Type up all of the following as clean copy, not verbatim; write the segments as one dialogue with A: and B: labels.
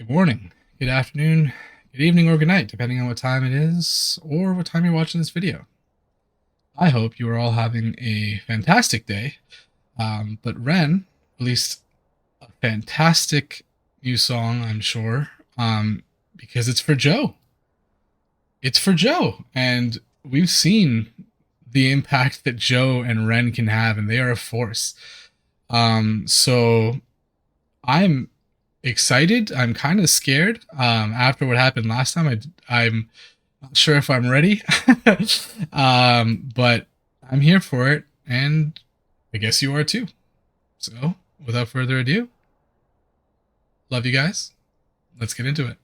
A: Good morning, good afternoon, good evening, or good night, depending on what time it is or what time you're watching this video. I hope you are all having a fantastic day. But Ren released a fantastic new song, I'm sure, because it's for Joe. It's for Joe, and we've seen the impact that Joe and Ren can have, and they are a force. So I'm excited. I'm kind of scared. After what happened last time, I'm not sure if I'm ready. But I'm here for it, and I guess you are too. So, without further ado, love you guys. Let's get into it.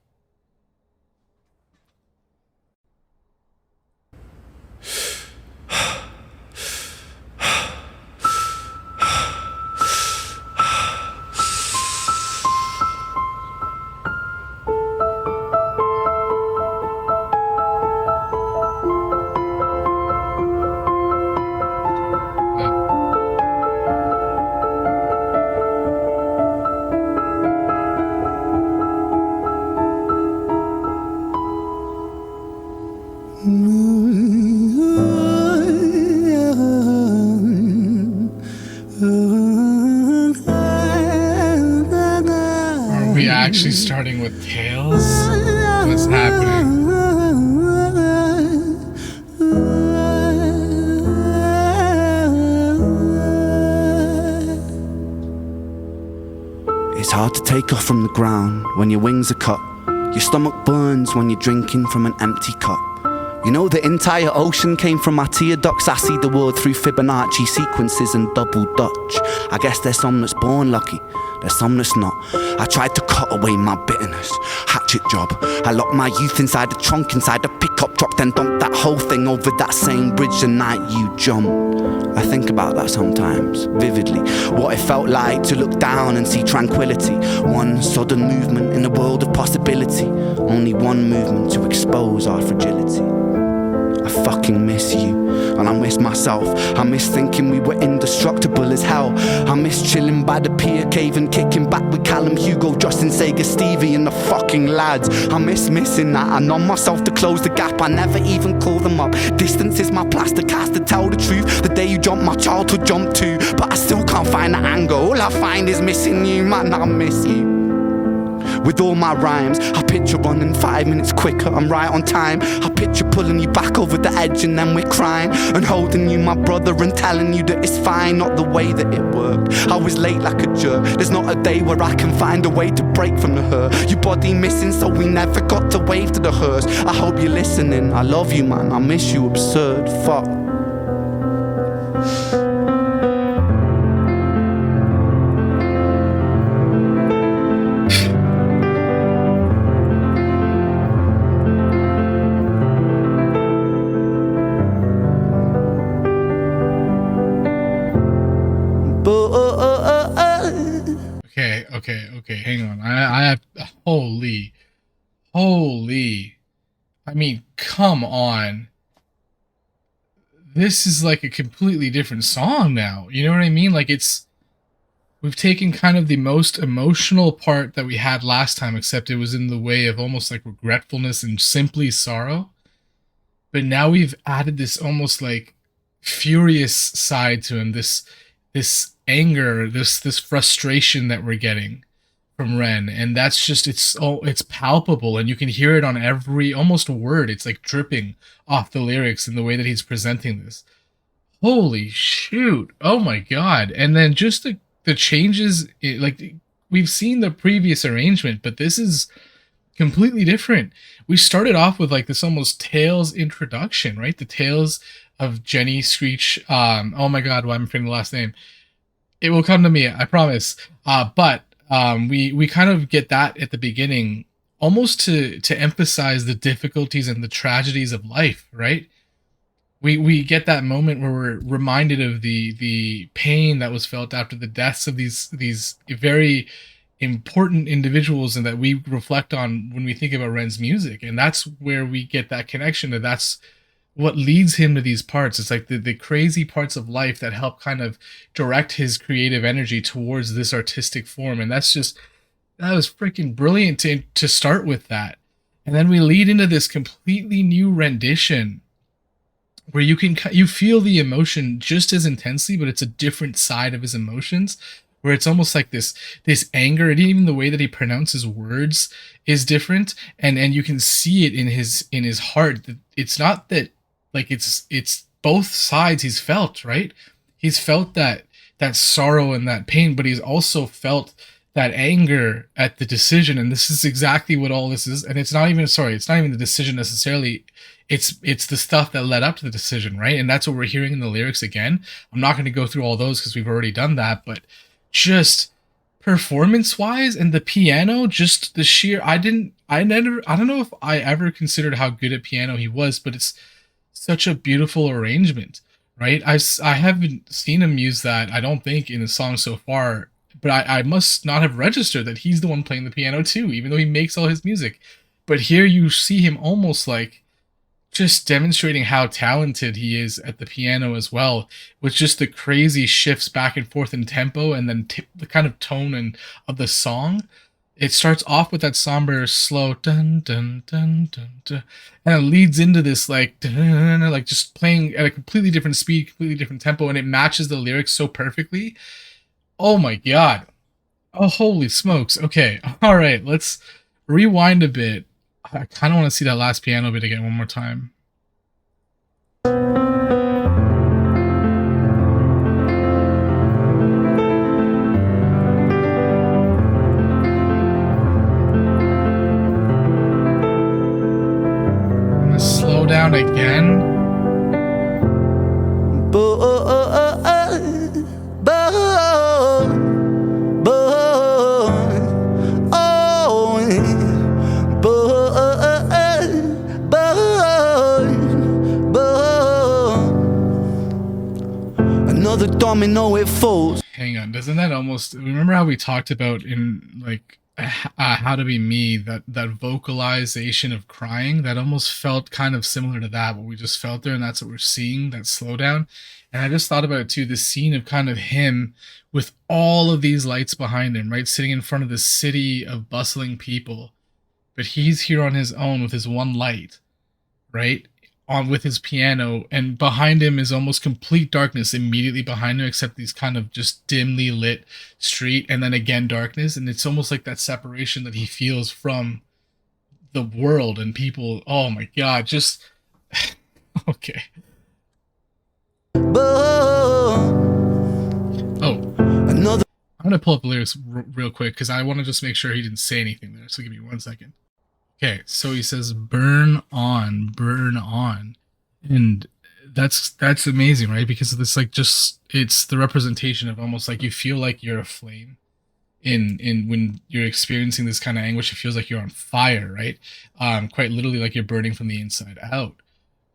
A: Are we actually starting with Tails? What's happening?
B: It's hard to take off from the ground when your wings are cut. Your stomach burns when you're drinking from an empty cup. You know the entire ocean came from my tear ducts. I see the world through Fibonacci sequences and double Dutch. I guess there's some that's born lucky, there's some that's not. I tried to cut away my bitterness, hatchet job. I locked my youth inside the trunk, inside a pickup truck, then dumped that whole thing over that same bridge the night you jumped. I think about that sometimes, vividly. What it felt like to look down and see tranquility. One sudden movement in a world of possibility. Only one movement to expose our fragility. I fucking miss you, and I miss myself. I miss thinking we were indestructible as hell. I miss chilling by the pier cave and kicking back with Callum, Hugo, Justin, Sega, Stevie and the fucking lads. I miss missing that. I numb myself to close the gap. I never even call them up. Distance is my plaster cast, to tell the truth. The day you jumped, my childhood jumped too. But I still can't find the angle. All I find is missing you, man, I miss you. With all my rhymes, I picture running 5 minutes quicker, I'm right on time. I picture pulling you back over the edge and then we're crying, and holding you, my brother, and telling you that it's fine, not the way that it worked. I was late like a jerk, there's not a day where I can find a way to break from the hurt. Your body missing, so we never got to wave to the hearse. I hope you're listening, I love you, man, I miss you, absurd, fuck.
A: Okay, hang on. I have, holy. I mean, come on. This is like a completely different song now. You know what I mean? Like we've taken kind of the most emotional part that we had last time, except it was in the way of almost like regretfulness and simply sorrow. But now we've added this almost like furious side to him, this anger, this frustration that we're getting from Ren, and that's just it's palpable, and you can hear it on every almost word. It's like dripping off the lyrics in the way that he's presenting this. Holy shoot. Oh my god. And then just the changes, like we've seen the previous arrangement, but this is completely different. We started off with like this almost Tails introduction, right? The Tales of Jenny Screech. Oh my god, why am I forgetting the last name? It will come to me, I promise. But we kind of get that at the beginning, almost to emphasize the difficulties and the tragedies of life, right? We get that moment where we're reminded of the pain that was felt after the deaths of these very important individuals, and that we reflect on when we think about Ren's music. And that's where we get that connection, that that's what leads him to these parts. It's like the crazy parts of life that help kind of direct his creative energy towards this artistic form. And that was freaking brilliant to start with that. And then we lead into this completely new rendition where you feel the emotion just as intensely, but it's a different side of his emotions, where it's almost like this anger, and even the way that he pronounces words is different, and you can see it in his heart. It's not that, like, it's both sides he's felt, right? He's felt that sorrow and that pain, but he's also felt that anger at the decision, and this is exactly what all this is. And it's not even, sorry, it's not even the decision necessarily, it's the stuff that led up to the decision, right? And that's what we're hearing in the lyrics again. I'm not going to go through all those because we've already done that, but just performance wise, and the piano, just the sheer, I don't know if I ever considered how good at piano he was, but it's such a beautiful arrangement, right? I haven't seen him use that, I don't think, in the song so far, but I must not have registered that he's the one playing the piano too, even though he makes all his music. But here you see him almost like just demonstrating how talented he is at the piano as well, with just the crazy shifts back and forth in tempo, and then the kind of tone and of the song. It starts off with that somber, slow dun dun dun dun dun, and it leads into this like dun, dun, dun, dun, like just playing at a completely different speed, completely different tempo, and it matches the lyrics so perfectly. Oh my god! Oh, holy smokes! Okay, all right, let's rewind a bit. I kind of want to see that last piano bit again one more time. I'm gonna slow down again.
B: Another domino, it falls.
A: Hang on, doesn't that almost, remember how we talked about in like How to Be Me, that vocalization of crying, that almost felt kind of similar to that, what we just felt there, and that's what we're seeing, that slowdown. And I just thought about it too, this scene of kind of him with all of these lights behind him, right, sitting in front of this city of bustling people, but he's here on his own with his one light, right, on with his piano, and behind him is almost complete darkness immediately behind him, except these kind of just dimly lit street, and then again darkness, and it's almost like that separation that he feels from the world and people. Oh my god, just okay. Oh,
B: Another.
A: I'm gonna pull up the lyrics real quick because I want to just make sure he didn't say anything there, so give me 1 second. Okay, so he says burn on, and that's amazing, right? Because it's like, just, it's the representation of almost like you feel like you're a flame in when you're experiencing this kind of anguish. It feels like you're on fire, right? Quite literally, like you're burning from the inside out.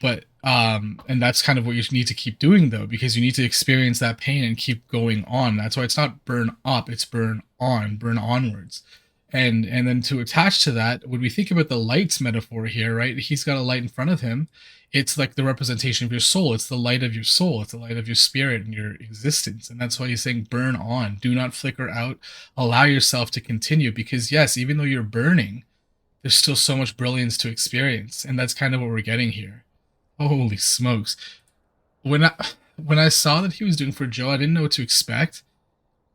A: But and that's kind of what you need to keep doing, though, because you need to experience that pain and keep going on. That's why it's not burn up, it's burn on, burn onwards. And then to attach to that, when we think about the lights metaphor here, right, he's got a light in front of him. It's like the representation of your soul. It's the light of your soul. It's the light of your spirit and your existence. And that's why he's saying burn on. Do not flicker out. Allow yourself to continue, because yes, even though you're burning, there's still so much brilliance to experience. And that's kind of what we're getting here. Holy smokes. When I saw that he was doing For Joe, I didn't know what to expect.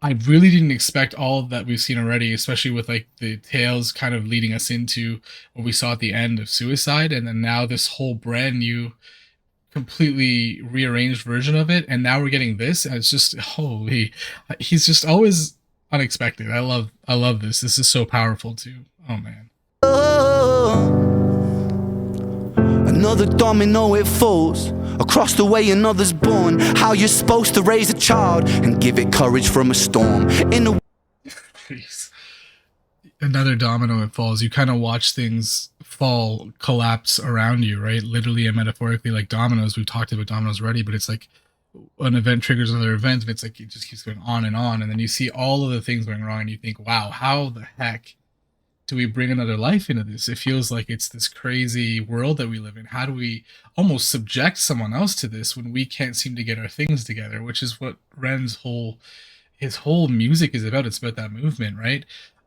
A: I really didn't expect all that we've seen already, especially with like the tales kind of leading us into what we saw at the end of Suicide, and then now this whole brand new, completely rearranged version of it, and now we're getting this, and it's just holy. He's just always unexpected. I love this. This is so powerful too. Oh man.
B: Another domino, it falls. Across the way another's born. How you're supposed to raise a child and give it courage from a storm. In a
A: Jeez. Another domino, it falls. You kind of watch things fall, collapse around you, right? Literally and metaphorically, like dominoes. We've talked about dominoes already, but it's like an event triggers another event, and it's like it just keeps going on, and then you see all of the things going wrong, and you think, wow, how the heck do we bring another life into this? It feels like it's this crazy world that we live in. How do we almost subject someone else to this when we can't seem to get our things together? Which is what Ren's whole music is about. It's about that movement, right?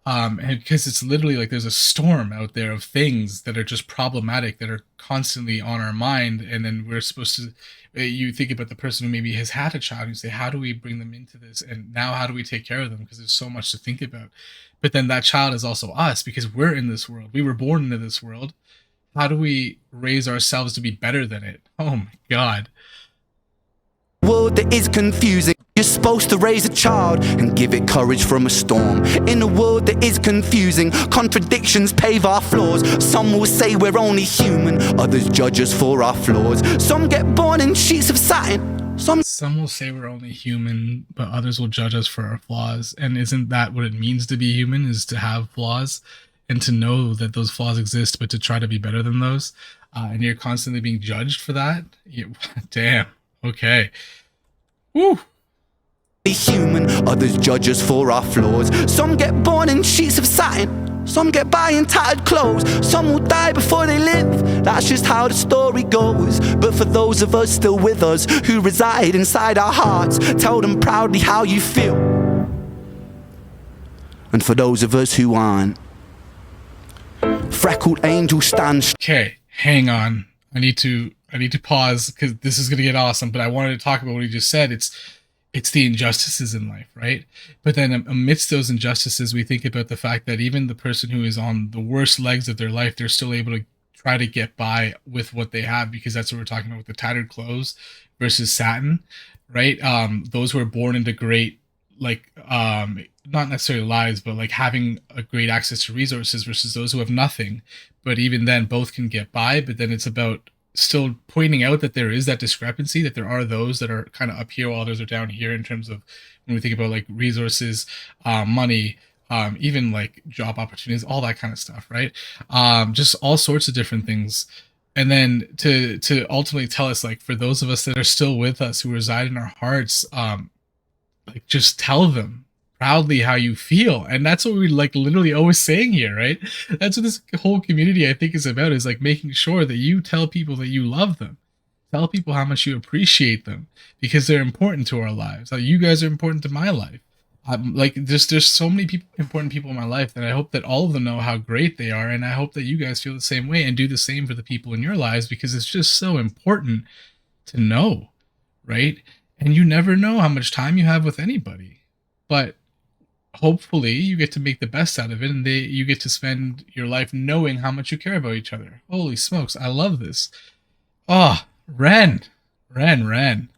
A: And because it's literally like there's a storm out there of things that are just problematic that are constantly on our mind, and then we're supposed to. You think about the person who maybe has had a child, and you say, how do we bring them into this, and now how do we take care of them, because there's so much to think about. But then that child is also us, because we're in this world, we were born into this world. How do we raise ourselves to be better than it? Oh my god.
B: World that is confusing. You're supposed to raise a child and give it courage from a storm. In a world that is confusing, contradictions pave our flaws. Some will say we're only human, others judge us for our flaws. Some get born in sheets of satin.
A: Some will say we're only human, but others will judge us for our flaws. And isn't that what it means to be human, is to have flaws and to know that those flaws exist, but to try to be better than those? And you're constantly being judged for that? Damn. Okay. Woo.
B: Human, others judge us for our flaws. Some get born in sheets of satin, some get by in tattered clothes. Some will die before they live, that's just how the story goes. But for those of us still with us, who reside inside our hearts, tell them proudly how you feel. And for those of us who aren't, freckled angels stand.
A: Okay, hang on. I need to pause, because this is gonna get awesome. But I wanted to talk about what he just said. It's the injustices in life, right? But then amidst those injustices, we think about the fact that even the person who is on the worst legs of their life, they're still able to try to get by with what they have, because that's what we're talking about with the tattered clothes versus satin, right? Those who are born into great, like, not necessarily lives, but like having a great access to resources versus those who have nothing. But even then, both can get by. But then it's about still pointing out that there is that discrepancy, that there are those that are kind of up here while others are down here, in terms of when we think about like resources, money, even like job opportunities, all that kind of stuff, right? Just all sorts of different things. And then to ultimately tell us, like, for those of us that are still with us, who reside in our hearts, like, just tell them proudly how you feel. And that's what we're like literally always saying here, right? That's what this whole community, I think, is about, is like making sure that you tell people that you love them, tell people how much you appreciate them, because they're important to our lives. Like, you guys are important to my life. Like, there's so many important people in my life that I hope that all of them know how great they are, and I hope that you guys feel the same way and do the same for the people in your lives, because it's just so important to know, right? And you never know how much time you have with anybody, but hopefully you get to make the best out of it, and you get to spend your life knowing how much you care about each other. Holy smokes, I love this. Oh, Ren. Jeez,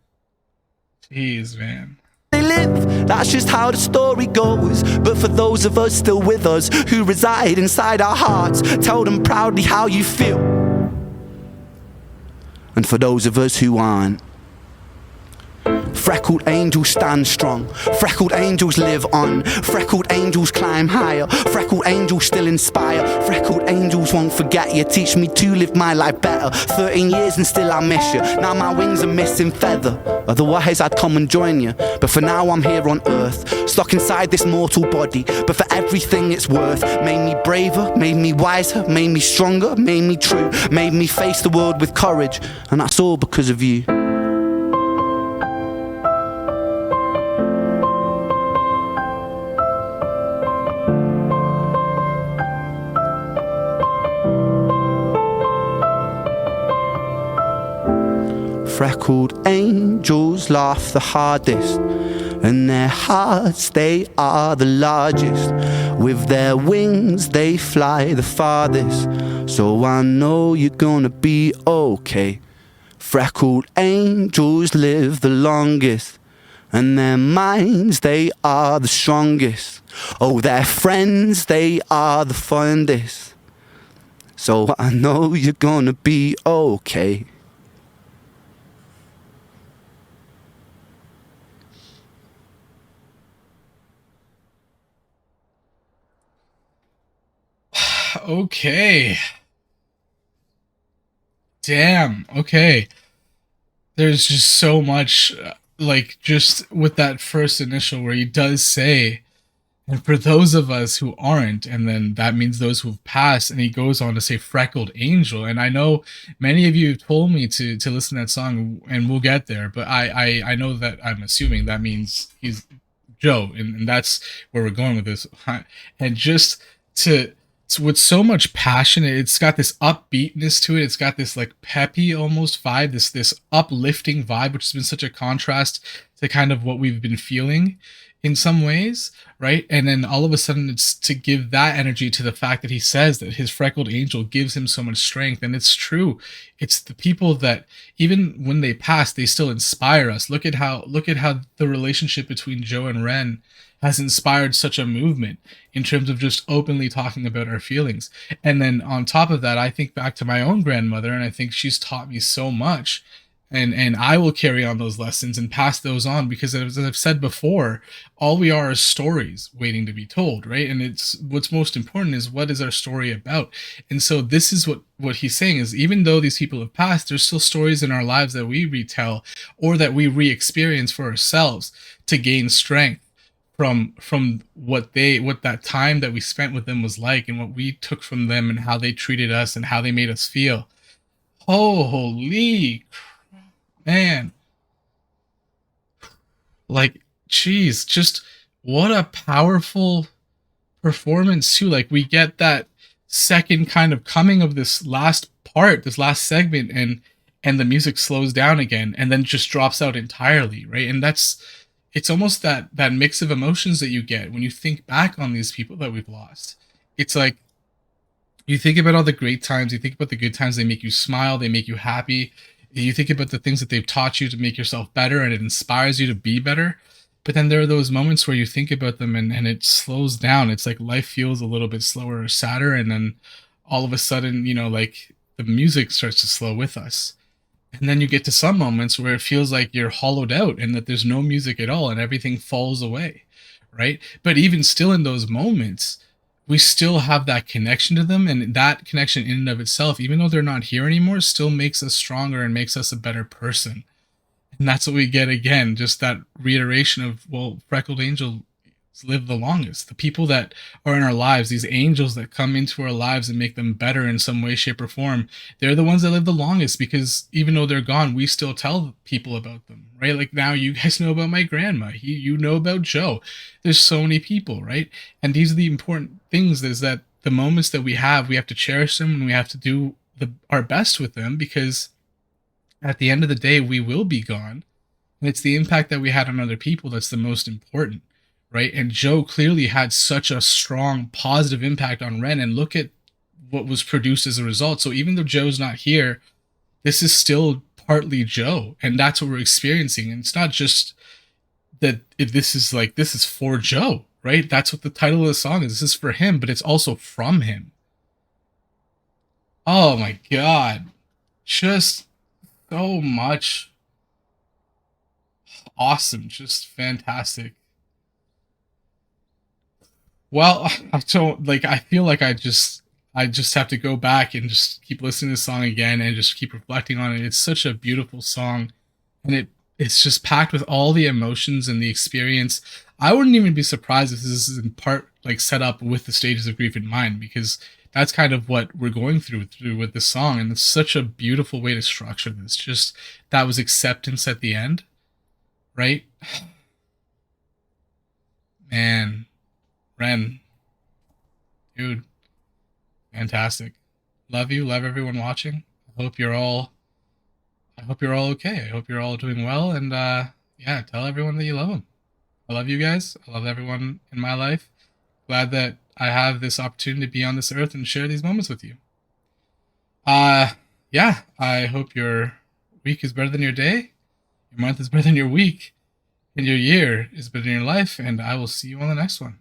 A: man.
B: They live, that's just how the story goes. But for those of us still with us, who reside inside our hearts, tell them proudly how you feel. And for those of us who aren't, freckled angels stand strong, freckled angels live on, freckled angels climb higher, freckled angels still inspire, freckled angels won't forget you, teach me to live my life better. 13 years and still I miss you, now my wings are missing feather, otherwise I'd come and join you. But for now I'm here on earth, stuck inside this mortal body, but for everything it's worth. Made me braver, made me wiser, made me stronger, made me true, made me face the world with courage, and that's all because of you. Freckled angels laugh the hardest, and their hearts, they are the largest. With their wings they fly the farthest, so I know you're gonna be okay. Freckled angels live the longest, and their minds, they are the strongest. Oh, their friends, they are the fondest, so I know you're gonna be okay.
A: Okay. Damn. Okay. There's just so much, like, just with that first initial where he does say, and for those of us who aren't, and then that means those who've passed, and he goes on to say freckled angel. And I know many of you have told me to listen to that song, and we'll get there, but I know that I'm assuming that means he's Joe, and that's where we're going with this. And just to with so much passion, it's got this upbeatness to it. It's got this like peppy almost vibe, this uplifting vibe, which has been such a contrast to kind of what we've been feeling in some ways, right? And then all of a sudden, it's to give that energy to the fact that he says that his freckled angel gives him so much strength, and it's true. It's the people that even when they pass, they still inspire us. Look at how the relationship between Joe and Ren has inspired such a movement in terms of just openly talking about our feelings. And then on top of that, I think back to my own grandmother, and I think she's taught me so much. And I will carry on those lessons and pass those on because, as I've said before, all we are is stories waiting to be told, right? And it's what's most important is what is our story about. And so this is what he's saying is, even though these people have passed, there's still stories in our lives that we retell or that we re-experience for ourselves to gain strength from what that time that we spent with them was like, and what we took from them, and how they treated us and how they made us feel. Holy man, like, geez, just what a powerful performance too. Like, we get that second kind of coming of this last part, this last segment, and the music slows down again and then just drops out entirely, right? And that's it's almost that mix of emotions that you get when you think back on these people that we've lost. It's like you think about all the great times, you think about the good times, they make you smile, they make you happy. You think about the things that they've taught you to make yourself better, and it inspires you to be better. But then there are those moments where you think about them, and it slows down. It's like life feels a little bit slower or sadder, and then all of a sudden, like the music starts to slow with us. And then you get to some moments where it feels like you're hollowed out and that there's no music at all and everything falls away, right? But even still, in those moments, we still have that connection to them, and that connection in and of itself, even though they're not here anymore, still makes us stronger and makes us a better person. And that's what we get again, just that reiteration of, well, freckled angels live the longest. The people that are in our lives, these angels that come into our lives and make them better in some way, shape, or form, they're the ones that live the longest, because even though they're gone, we still tell people about them, right? Like, now you guys know about my grandma. You know about Joe. There's so many people, right? And these are the important things, is that the moments that we have to cherish them, and we have to do our best with them, because at the end of the day, we will be gone. And it's the impact that we had on other people that's the most important, right? And Joe clearly had such a strong positive impact on Ren, and look at what was produced as a result. So even though Joe's not here, this is still partly Joe, and that's what we're experiencing. And it's not just that this is for Joe, right? That's what the title of the song is. This is for him, but it's also from him. Oh my god. Just so much awesome, just fantastic. Well, I don't like. I feel like I just have to go back and just keep listening to the song again and just keep reflecting on it. It's such a beautiful song, and it's just packed with all the emotions and the experience. I wouldn't even be surprised if this is in part like set up with the stages of grief in mind, because that's kind of what we're going through with this song, and it's such a beautiful way to structure this. Just that was acceptance at the end, right? Man, Ren, dude, fantastic. Love you. Love everyone watching. I hope you're all. I hope you're all okay. I hope you're all doing well. And yeah, tell everyone that you love them. I love you guys. I love everyone in my life. Glad that I have this opportunity to be on this earth and share these moments with you. Yeah. I hope your week is better than your day. Your month is better than your week, and your year is better than your life. And I will see you on the next one.